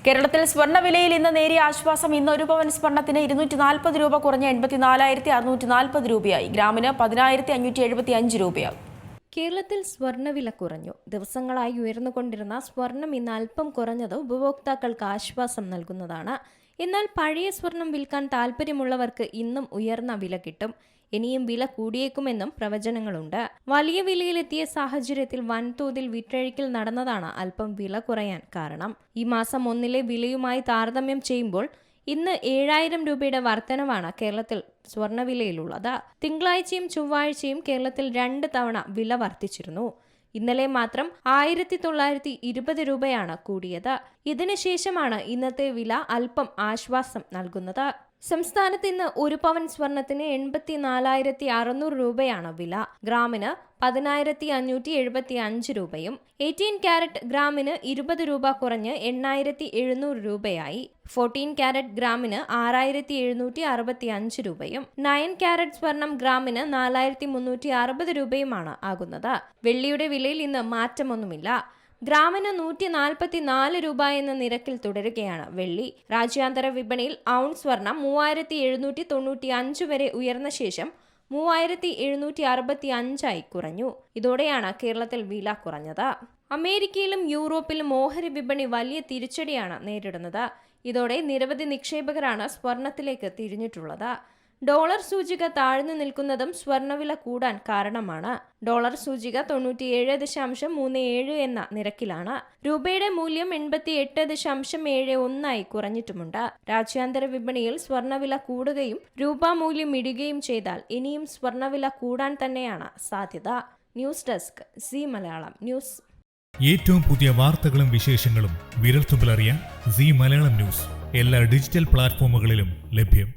കേരളത്തിൽ സ്വർണ്ണവിലയിൽ ഇന്ന് നേരിയ ആശ്വാസം. ഇന്ന് ഒരു പവൻ സ്വർണ്ണത്തിന് 240 രൂപ കുറഞ്ഞ് 84,640 രൂപയായി. ഗ്രാമിന് 10,575 രൂപയായി. കേരളത്തിൽ സ്വർണ്ണവില കുറഞ്ഞു. ദിവസങ്ങളായി ഉയർന്നുകൊണ്ടിരുന്ന സ്വർണം ഇന്ന് അല്പം കുറഞ്ഞത് ഉപഭോക്താക്കൾക്ക് ആശ്വാസം നൽകുന്നതാണ്. എന്നാൽ പഴയ സ്വർണം വിൽക്കാൻ താല്പര്യമുള്ളവർക്ക് ഇന്നും ഉയർന്ന വില കിട്ടും. ഇനിയും വില കൂടിയേക്കുമെന്നും പ്രവചനങ്ങളുണ്ട്. വലിയ വിലയിലെത്തിയ സാഹചര്യത്തിൽ വൻതോതിൽ വിറ്റഴിക്കൽ നടന്നതാണ് അല്പം വില കുറയാൻ കാരണം. ഈ മാസം 1 വിലയുമായി താരതമ്യം ചെയ്യുമ്പോൾ ഇന്ന് 7,000 രൂപയുടെ വർധനവാണ് കേരളത്തിൽ സ്വർണ്ണവിലയിലുള്ളത്. തിങ്കളാഴ്ചയും ചൊവ്വാഴ്ചയും കേരളത്തിൽ 2 തവണ വില വർദ്ധിച്ചിരുന്നു. ഇന്നലെ മാത്രം 1,920 രൂപയാണ് കൂടിയത്. ഇതിനുശേഷമാണ് ഇന്നത്തെ വില അല്പം ആശ്വാസം നൽകുന്നത്. സംസ്ഥാനത്ത് ഇന്ന് ഒരു പവൻ സ്വർണത്തിന് 84,600 രൂപയാണ് വില. ഗ്രാമിന് 10,575 രൂപയും 18 ക്യാരറ്റ് ഗ്രാമിന് 20 രൂപ കുറഞ്ഞ് 8,700 രൂപയായി. 14 ക്യാരറ്റ് ഗ്രാമിന് 6,765 രൂപയും 9 ക്യാരറ്റ് സ്വർണം ഗ്രാമിന് 4,360 രൂപയുമാണ് ആകുന്നത്. വെള്ളിയുടെ വിലയിൽ ഇന്ന് മാറ്റമൊന്നുമില്ല. ഗ്രാമിന് 144 രൂപ എന്ന നിരക്കിൽ തുടരുകയാണ് വെള്ളി. രാജ്യാന്തര വിപണിയിൽ ഔൺസ് സ്വർണം 3,795 വരെ ഉയർന്ന ശേഷം 3,765 കുറഞ്ഞു. ഇതോടെയാണ് കേരളത്തിൽ വില കുറഞ്ഞത്. അമേരിക്കയിലും യൂറോപ്പിലും ഓഹരി വിപണി വലിയ തിരിച്ചടിയാണ് നേരിടുന്നത്. ഇതോടെ നിരവധി നിക്ഷേപകരാണ് സ്വർണത്തിലേക്ക് തിരിഞ്ഞിട്ടുള്ളത്. ഡോളർ സൂചിക താഴ്ന്നു നിൽക്കുന്നതും സ്വർണ്ണവില കൂടാൻ കാരണമാണ്. ഡോളർ സൂചിക 97.37 എന്ന നിരക്കിലാണ്. രൂപയുടെ മൂല്യം 88.71 കുറഞ്ഞിട്ടുമുണ്ട്. രാജ്യാന്തര വിപണിയിൽ സ്വർണ്ണവില കൂടുകയും രൂപ മൂല്യം ഇടുകയും ചെയ്താൽ ഇനിയും സ്വർണ്ണവില കൂടാൻ തന്നെയാണ് സാധ്യത. News desk C Malayalam news. ഏറ്റവും പുതിയ വാർത്തകളും വിശേഷങ്ങളും വിരൽത്തുമ്പിലറിയാൻ സി മലയാളം ന്യൂസ് എല്ലാ ഡിജിറ്റൽ പ്ലാറ്റ്ഫോമുകളിലും ലഭ്യം.